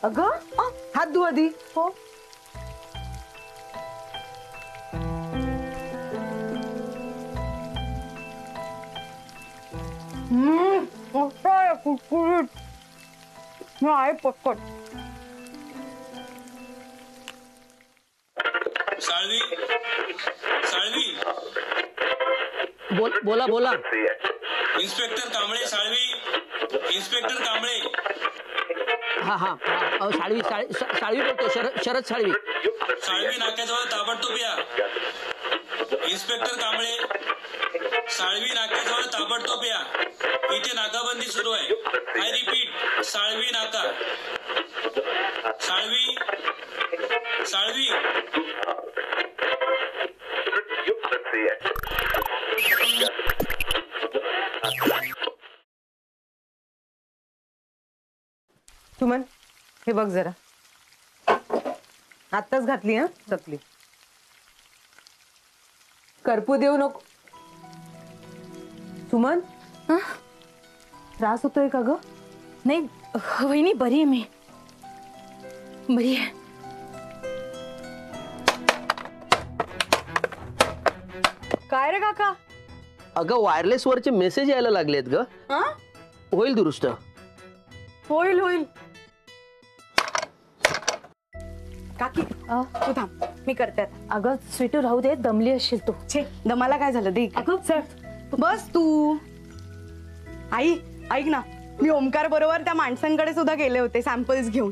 अगं हात धु आधी. हो कुरकुरीत आहे पटकन. साळवी साळवी बोला बोला. Inspector Kamble Salvi inspector Kamble. हा हा साळवी साळवी बोलतो. शरद साळवी. साळवी नाक्याजवळ ताबडतोब या. इन्स्पेक्टर कांबळे साळवी नाक्याजवळ ताबडतोब या. इथे नाकाबंदी सुरू आहे. आय रिपीट साळवी नाका. साळवी साळवी. सुमन हे बघ जरा. आत्ताच घातली हा चपली. करपू देऊ नको. सुमन त्रास होतोय का ग? नाही वहिनी बरी आहे मी. बरी आहे. काय रे काका? अगं वायरलेस वरचे मेसेज यायला लागलेत ग. होईल दुरुस्त. होईल होईल. काकी तू थांब मी करते. अगं स्वीटू राहू दे. दमली असशील तू. छे दमाला काय झालं दे. अगं चल बस तू. आई ऐक ना, मी ओमकार बरोबर त्या माणसांकडे सुद्धा गेले होते सॅम्पल्स घेऊन.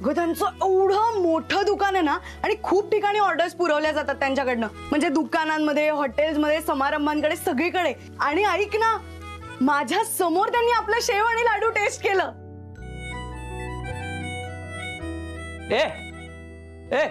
गो त्यांचं एवढं मोठं दुकान आहे ना आणि खूप ठिकाणी ऑर्डर्स पुरवल्या जातात त्यांच्याकडनं. म्हणजे दुकानांमध्ये, हॉटेल्समध्ये, समारंभांकडे, सगळीकडे. आणि ऐक ना, माझ्या समोर त्यांनी आपलं शेव आणि लाडू टेस्ट केलं. ए ए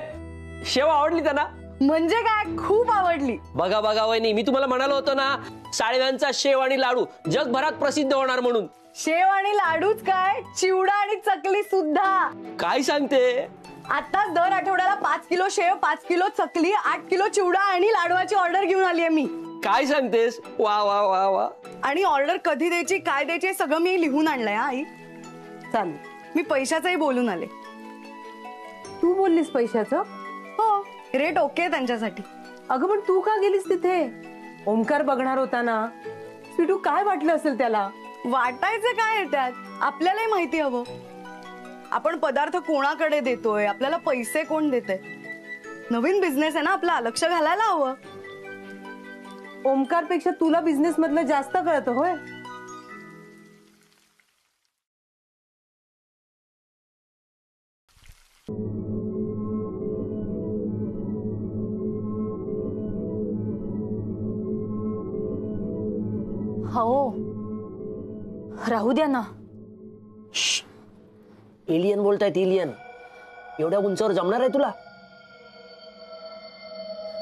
शेव आवडली त्यांना? म्हणजे काय खूप आवडली. बघा बघा वहिनी, मी तुम्हाला म्हणालो होतो ना साळव्यांचा शेव आणि लाडू जगभरात प्रसिद्ध होणार म्हणून. शेव आणि लाडूच काय, चिवडा आणि चकली सुद्धा. काय सांगते? आताच दर आठवड्याला 5 किलो शेव, 5 किलो चकली, 8 किलो चिवडा आणि लाडवाची ऑर्डर घेऊन आली आहे मी. काय सांगतेस? वा वा वा वा. आणि ऑर्डर कधी द्यायची, काय द्यायची सगळं मी लिहून आणलंय. आई चालेल, मी पैशाचंही बोलून आले. तू बोललीस पैशाचं? हो, रेट ओके त्यांच्यासाठी. अगं पण तू का गेलीस तिथे? ओमकार बघणार होता ना. स्वीटू काय वाटलं असेल त्याला? वाटायचं काय आहे त्यात? आपल्यालाही माहिती हवं आपण पदार्थ कोणाकडे देतोय, आपल्याला पैसे कोण देते. नवीन बिझनेस आहे ना आपला, लक्ष घालायला हवं. ओमकार पेक्षा तुला बिझनेस मधलं जास्त कळतं होय? हो राहू द्या ना. एलियन बोलतायत एलियन. एवढ्या उंचावर जमणार आहे तुला?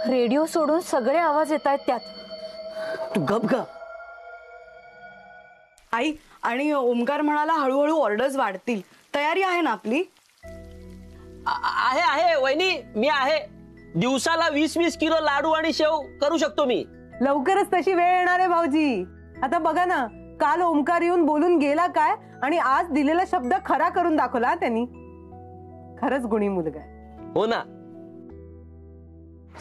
रेडिओ सोडून सगळे आवाज येत आहेत त्यात. तू गप ग. आई आणि ओमकार म्हणाला हळूहळू ऑर्डर्स वाढतील. तयारी आहे ना आपली? आहे आहे वहिनी, मी आहे. दिवसाला 20-20 किलो लाडू आणि शेव करू शकतो मी. लवकरच तशी वेळ येणार आहे भाऊजी. आता बघा ना, काल ओमकार येऊन बोलून गेला काय आणि आज दिलेला शब्द खरा करून दाखवला त्यांनी. खरंच गुणी मुलगा आहे. हो ना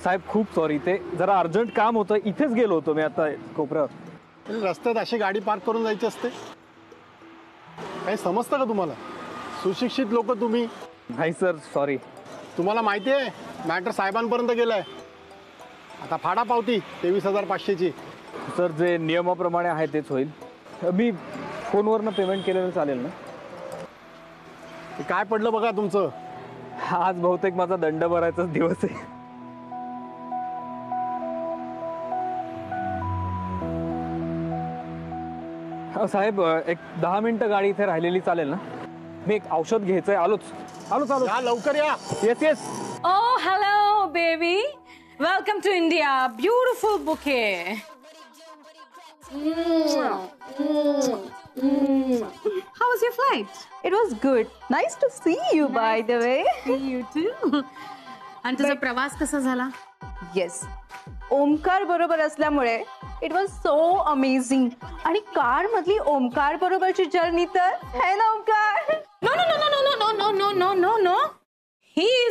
साहेब, खूप सॉरी. ते जरा अर्जंट काम होतं, इथेच गेलो होतो मी आता कोपऱ्यावर. रस्त्यात अशी गाडी पार्क करून जायची असते? काही समजतं का तुम्हाला? सुशिक्षित लोक तुम्ही. नाही सर, सॉरी. तुम्हाला माहिती आहे मॅटर साहेबांपर्यंत गेलाय. आता फाडा पावती 23,500ची. सर, जे नियमाप्रमाणे आहे तेच होईल. मी फोनवरनं पेमेंट केलेलं चालेल ना? काय पडलं बघा तुमचं? आज बहुतेक माझा दंड भरायचाच दिवस आहे. साहेब, एक 10 मिनिटं गाडी इथे राहिलेली चालेल ना? मी एक औषध घ्यायचंय. आलोच. या लवकर या. Yes yes. Oh, hello, baby. Welcome to India. Beautiful bouquet. How was your flight? It was good. Nice to see you, by the way. You too. आणि तुझा प्रवास कसा झाला? Yes. ओमकार बरोबर असल्यामुळे इट वॉज सो अमेझिंग. आणि car मधली ओमकार बरोबरची जर्नी तर है ना Omkar? No, no, no, no, no, no, no, no, no,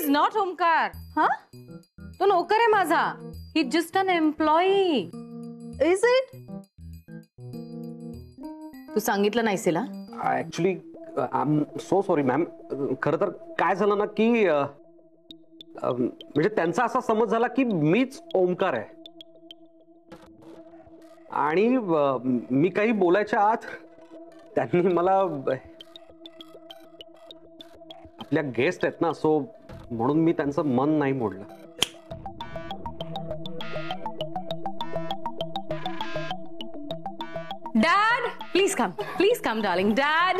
is not Omkar. हा, तो नोकर आहे माझा. He just an employee. Is it? तू सांगितलं नाहीस तिला? Actually I am so sorry ma'am. खरं तर काय झालं ना की म्हणजे त्यांचा असा समज झाला की मीच ओमकार आहे आणि मी काही बोलायच्या आत त्यांनी मला आपल्या गेस्ट आहेत ना, सो म्हणून मी त्यांचं मन नाही मोडलं. Dad, please come, darling. Dad,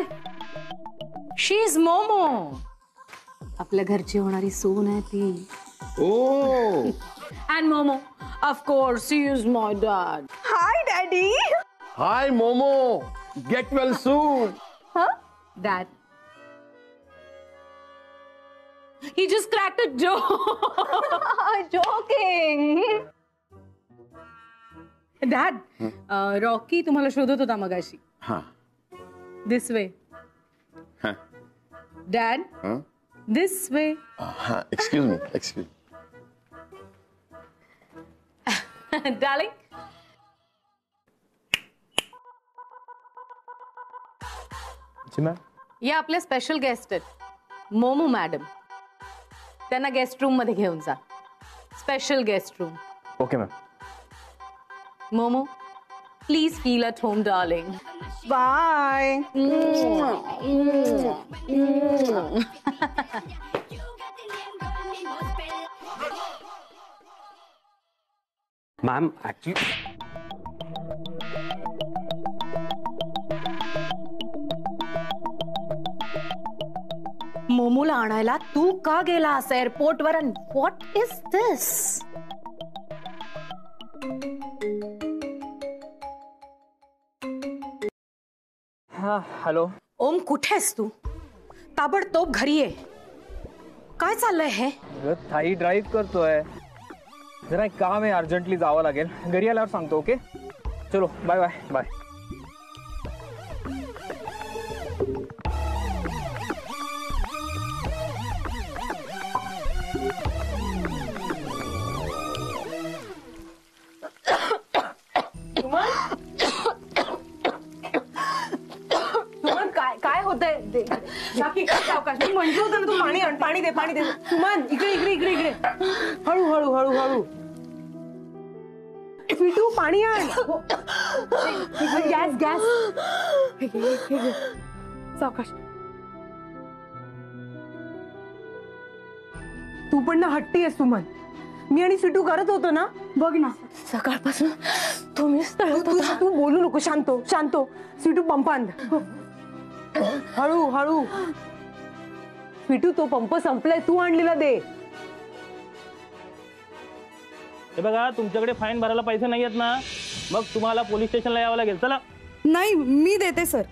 she is Momo. आपल्या घरची होणारी सून आहे ती. ओ And Momo, of course, he is my dad. High daddy. High momo, get well soon. Dad. He just cracked a joke. Joking. Dad, Rocky तुम्हाला शोधत होता मगाशी. हा This way. हा Dad, this way. हा एक्सक्यूज मी. Darling. जी ma'am. या आपल्या स्पेशल गेस्ट आहेत मोमो मॅडम. त्यांना गेस्ट रूम मध्ये घेऊन जा. Special guest room. Okay ma'am. Momo, please feel at home darling. Bye. Ma'am actually मोमोला आणायला तू का गेलास एअरपोर्ट वर? What is this? हा हॅलो. ओम, कुठेस तू? ताबडतोब घरी ये. काय चाललंय हे? थाई ड्राईव्ह करतोय. जरा एक काम आहे, अर्जंटली जावं लागेल. घरी आल्यावर सांगतो. ओके, चलो बाय बाय बाय. काय होतंय? म्हणतो होतं ना तू, पाणी दे. सुमन, इकडे. हळू. स्वीटू, पाणी आण. गॅस. सावकाश. तू पण ना हट्टी आहेस सुमन. मी आणि स्वीटू करत होतो ना. बघ ना, सकाळपासून तुम्हीच तळत होता. तू बोलू नको. शांतो. स्वीटू पंप आण. हळू. स्वीटू, तो पंप संपलाय. तू आणलेला दे. हे बघा, तुमच्याकडे फाईन भरायला पैसे नाही आहेत ना, मग तुम्हाला पोलीस स्टेशनला यावं लागेल. चला. नाही मी देते सर.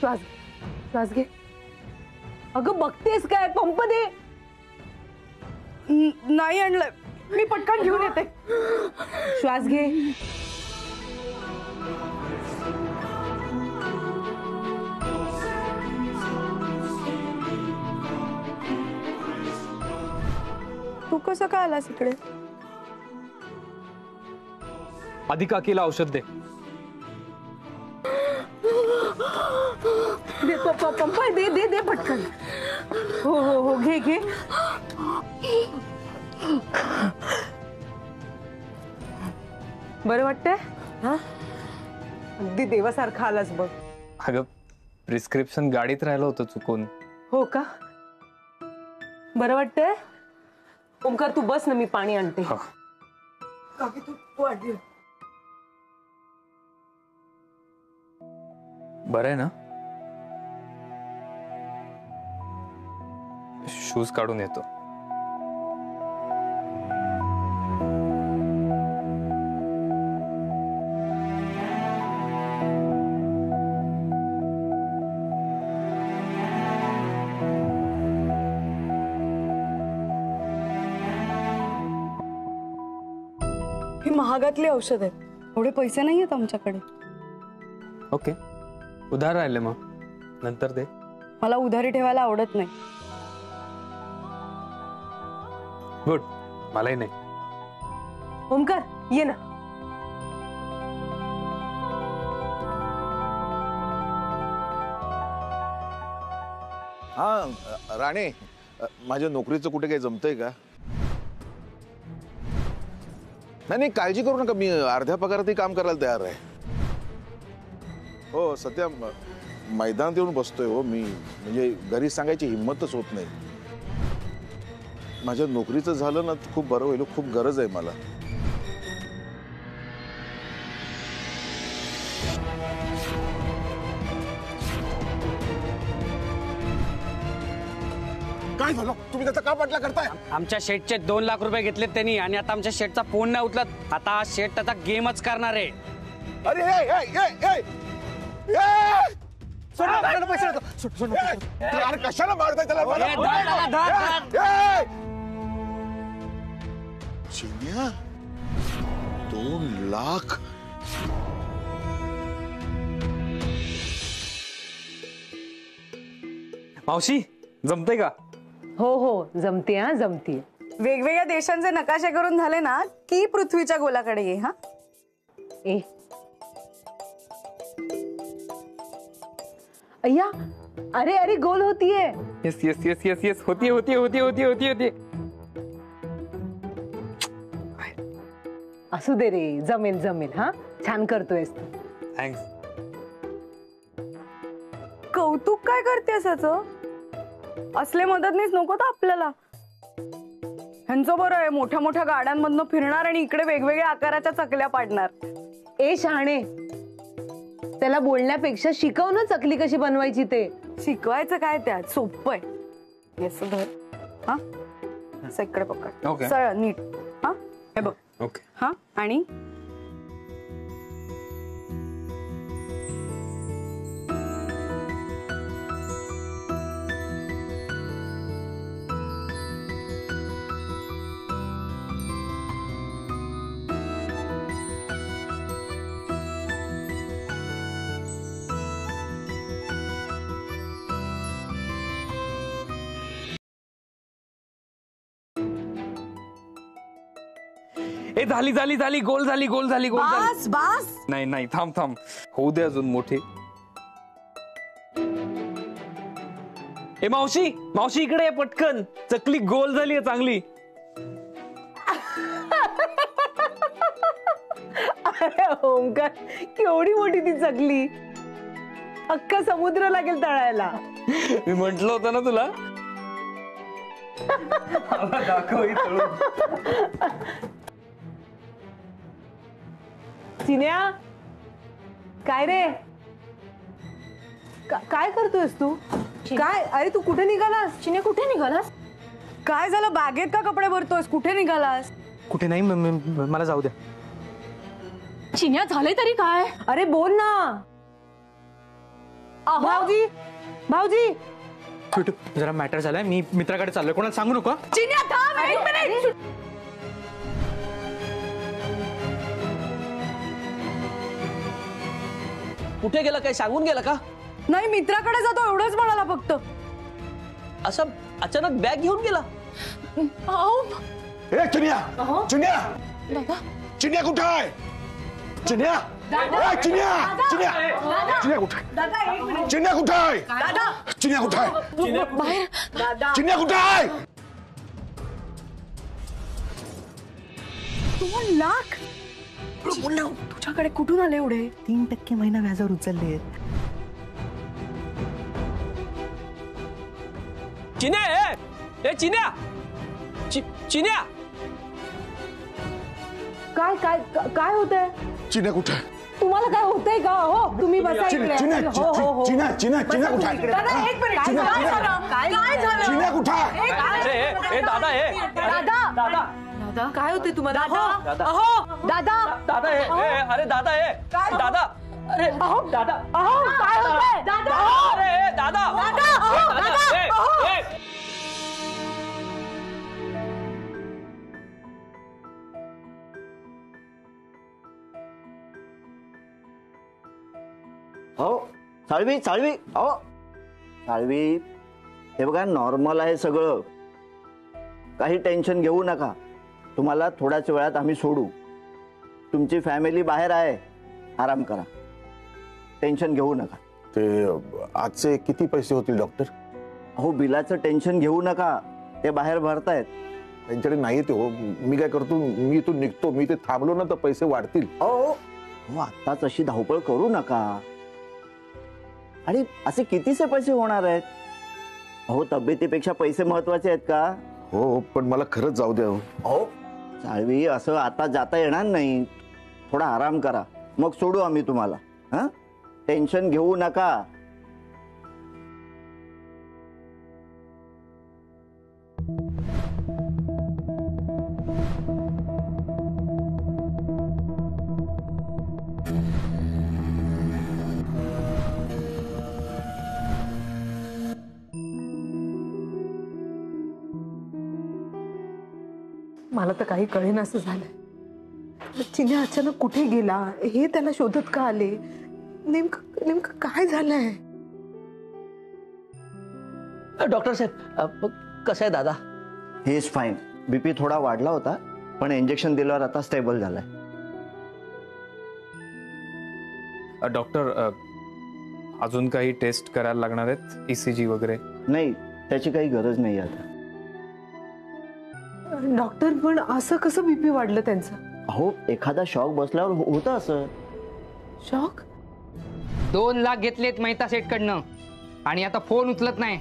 श्वास घे. अगं बघतेस काय? पंप दे. नाही आणलंय मी, पटकन घेऊन येते. श्वास घे. तू कसं काय आलास इकडे? आधी काकीला औषध दे. पंप दे पटकन. हो घे. बरं वाटतंय? हा, अगदी देवासारखा आलास बघ. अगं प्रिस्क्रिप्शन गाडीत राहिलं होतं चुकून. हो का? बरं वाटतंय? ओमकार, तू बस ना, मी पाणी आणते. काकी तू आधी. बरं आहे ना? शूज काढून येतो. ही महागातली औषध आहेत. एवढे पैसे नाहीयेत आमच्याकडे. ओके, उधार राहिले मग नंतर दे. मला उधारी ठेवायला आवडत नाही. गुड, मलाही नाही. ओमकार ये ना. हा राणे, माझ्या नोकरीचं कुठे काही जमतंय का? नाही काळजी करू नका, मी अर्ध्या पगारातही काम करायला तयार आहे. हो सध्या मैदानात येऊन बसतोय हो मी, म्हणजे घरी सांगायची हिंमतच होत नाही. माझ्या नोकरीचं झालं ना खूप बरं होईल, खूप गरज आहे मला. काय झालं? तुम्ही त्याचा का पाठला करताय? आमच्या शेटचे 2 लाख रुपये घेतलेत त्यांनी आणि आता आमच्या शेटचा फोन नाही उचलत. आता शेट त्याचा गेमच करणार आहे. अरे कशाला मारताय त्याला? चिन्या 2 लाख? मावशी जमतंय का? हो हो जमते, हा जमते. वेगवेगळ्या देशांचे नकाशे करून झाले ना की पृथ्वीच्या गोलाकडे ये. हा ए अय्या, अरे अरे गोल होतीये. Yes yes yes yes yes, होती होती होती होती होती होती. असू दे रे, जमेल जमेल. हा छान करतोयस तू. थँक्स. कौतुक काय करतेस याचं? असले मदतनीस नको तर आपल्याला. ह्यांचं बरं आहे, मोठ्या मोठ्या गाड्यांमधनं फिरणार आणि इकडे वेगवेगळ्या आकाराच्या चकल्या पाडणार. ए शहाणे, त्याला बोलण्यापेक्षा शिकव ना चकली कशी बनवायची ते. शिकवायचं काय त्यात? सोपं आहे. येस धर. हा असं इकडे पकड. Okay. सरळ नीट. हा हे बघ. ओके. हा आणि ए झाली झाली झाली, गोल झाली गोल झाली गोल झाली. बास बास. नाही नाही, थांब थांब, होऊ दे अजून मोठे. ए मावशी मावशी इकडे ये पटकन, चकली गोल झाली आहे चांगली. अरे ओमकार, केवढी मोठी ती चकली. अख्खा समुद्र लागेल तळायला. मी म्हंटल होतं ना तुला. दाखव ही तळून. चिन्या, काय रे? काय करतोयस तू? काय? अरे तू कुठे निघालास? चिन्या कुठे निघालास? काय झालं? बागेत का कपडे भरतोयस? कुठे निघालास? कुठे नाही, मला जाऊ द्या. चिन्या झाले तरी काय? अरे बोल ना. भाऊजी भाऊजी, जरा मॅटर झालाय, मी मित्राकडे चाललोय, कोणाला सांगू नको. चिन्या थांब एक मिनिट. कुठे गेला? काही सांगून गेला का? नाही, मित्राकडे जातो एवढंच म्हणाला फक्त. असं अचानक बॅग घेऊन गेला? ए चिन्या, चिन्या चिन्या कुठे आहे? चिन्या, चिन्या चिन्या चिन्या कुठे? चिन्या कुठे आहे? चिन्या कुठे आहे? चिन्या कुठे आहे? 2 लाख? तुझ्याकडे कुठून आले एवढे? 3% महिना व्याजावर उचलले. चिन्या, ए चिन्या, चिन्या. काय काय काय होतंय? चिन्या कुठे आहे? तुम्हाला काय होतंय का? हो तुम्ही बसा इकडे. चिन्या हो हो हो. चिन्या चिन्या चिन्या कुठे आहे? दादा एक मिनिट. काय झालं? काय झालं? चिन्या कुठे आहे? ए दादा, ए दादा दादा काय होतंय तुम्हाला? दादा, अहो दादा. दादा, ए अरे दादा, ए दादा, अरे अहो दादा, अहो काय होतंय? दादा. अरे ए दादा, दादा. ए, ए. हो साळवी साळवी, अहो साळवी, हे बघा नॉर्मल आहे सगळं, काही टेन्शन घेऊ नका. तुम्हाला थोड्याच वेळात आम्ही सोडू. तुमची फॅमिली बाहेर आहे, आराम करा, टेन्शन घेऊ नका. ते आजचे किती पैसे होतील डॉक्टर? अहो बिलाचं टेन्शन घेऊ नका, ते बाहेर भरतायत. त्यांच्याकडे नाही ते हो. मी काय करतो, मी इथून निघतो. मी ते थांबलो ना तर पैसे वाढतील. हो आत्ताच अशी धावपळ करू नका. आणि असे कितीसे पैसे होणार आहेत? अहो तब्येतीपेक्षा पैसे महत्वाचे आहेत का? हो पण मला खरंच जाऊ द्या. हो साळवी, असं आता जाता येणार नाही. थोडा आराम करा, मग सोडू आम्ही तुम्हाला. हा, टेन्शन घेऊ नका. मला तर काही कळेन असं झालंय. चिन्या अचानक कुठे गेला, हे त्याला शोधत का आले, नेमकं नेमकं काय झालंय? डॉक्टर साहेब, कसं आहे दादा? हे इज फाईन. बीपी थोडा वाढला होता, पण इंजेक्शन दिल्यावर आता स्टेबल झालाय. डॉक्टर, अजून काही टेस्ट करायला लागणार आहेत? ECG वगैरे? नाही, त्याची काही गरज नाही आता. डॉक्टर, पण असं कसं बीपी वाढलं त्यांचं? अहो एखादा शॉक बसल्यावर होतं असं. शॉक? 2 लाख घेतलेत मेहता सेट कडनं आणि आता फोन उचलत नाही.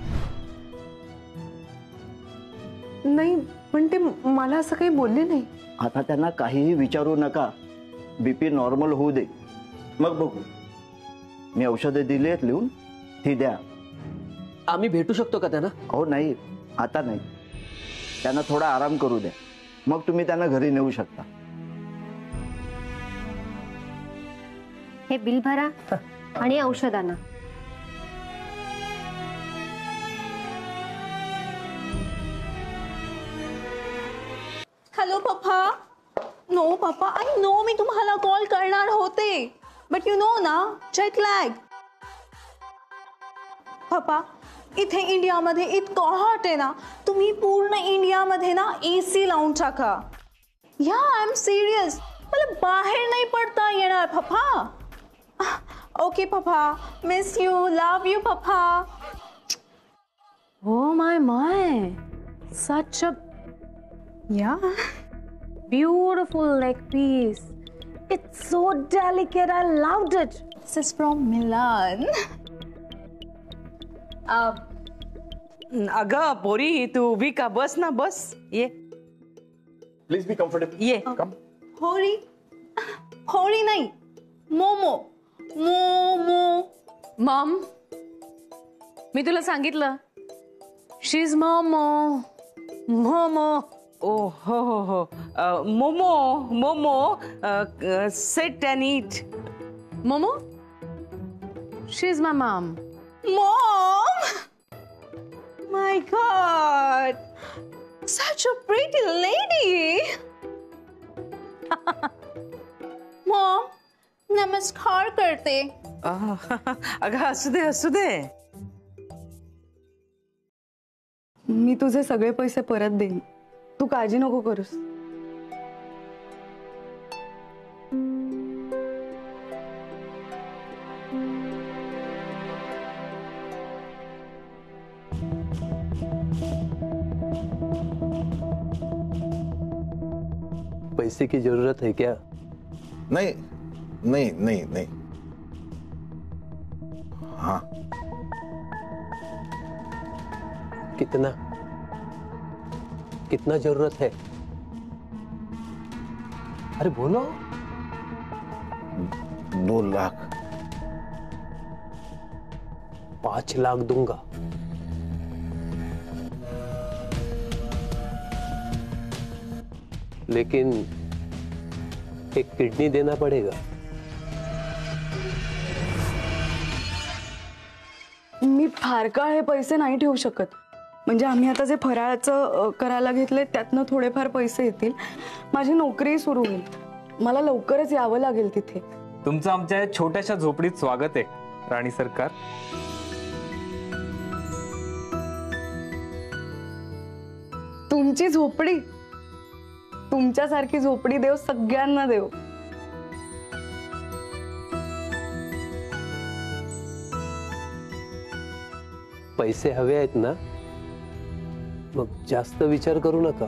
नाही, पण ते मला असं काही बोलले नाही. आता त्यांना काहीही विचारू नका. बीपी नॉर्मल होऊ दे, मग बघू. मी औषधे दिली आहेत लिहून, ती द्या. आम्ही भेटू शकतो का त्यांना? अहो नाही, आता नाही. त्यांना थोडा आराम करू द्या, मग तुम्ही त्यांना घरी नेऊ शकता. हे बिल भरा आणि औषध आणा. हॅलो पप्पा. नो पप्पा, आय नो मी तुम्हाला कॉल करणार होते, बट यू नो ना, जेट लॅग. पप्पा, इथे इंडियामध्ये इतकं हॉट आहे ना, तुम्ही पूर्ण इंडियामध्ये ना AC लावून टाका. या आय एम सिरियस. मला बाहेर नाही पडता येणार पप्पा. ओके पप्पा, मिस यू, लव यू पप्पा. Oh my. Such a beautiful leg piece. It's so delicate. I loved it. This is from Milan. अगं पोरी, तू उभी का? बस ना, बस. ये प्लीज बी कम्फर्टेबल. ये. होळी नाही, मोमो. मॉम, मी तुला सांगितलं, शी इज मोमो. ओ हो. Momo. Sit and eat. Momo, she is my Maugham. Mom! My God! Such a pretty lady! Mom, नमस्कार करते. अगं असू दे. मी तुझे सगळे पैसे परत देईन, तू काळजी नको करूस. पैसे की जरूरत है क्या? नहीं. हाँ. कितना जरूरत है? अरे बोलो. 2 लाख. 5 लाख दूंगा. लेकिन एक किडनी देना पड़ेगा. मी फार काळ हे पैसे नाही ठेवू शकत. म्हणजे आम्ही आता जे फराळाचं करायला घेतले त्यातनं थोडेफार पैसे येतील. माझी नोकरी सुरू होईल, मला लवकरच यावं लागेल तिथे. तुमचं आमच्या छोट्याशा झोपडीत स्वागत आहे राणी सरकार. तुमची झोपडी, तुमच्यासारखी झोपडी देव सगळ्यांना देव. पैसे हवे आहेत ना, मग जास्त विचार करू नका.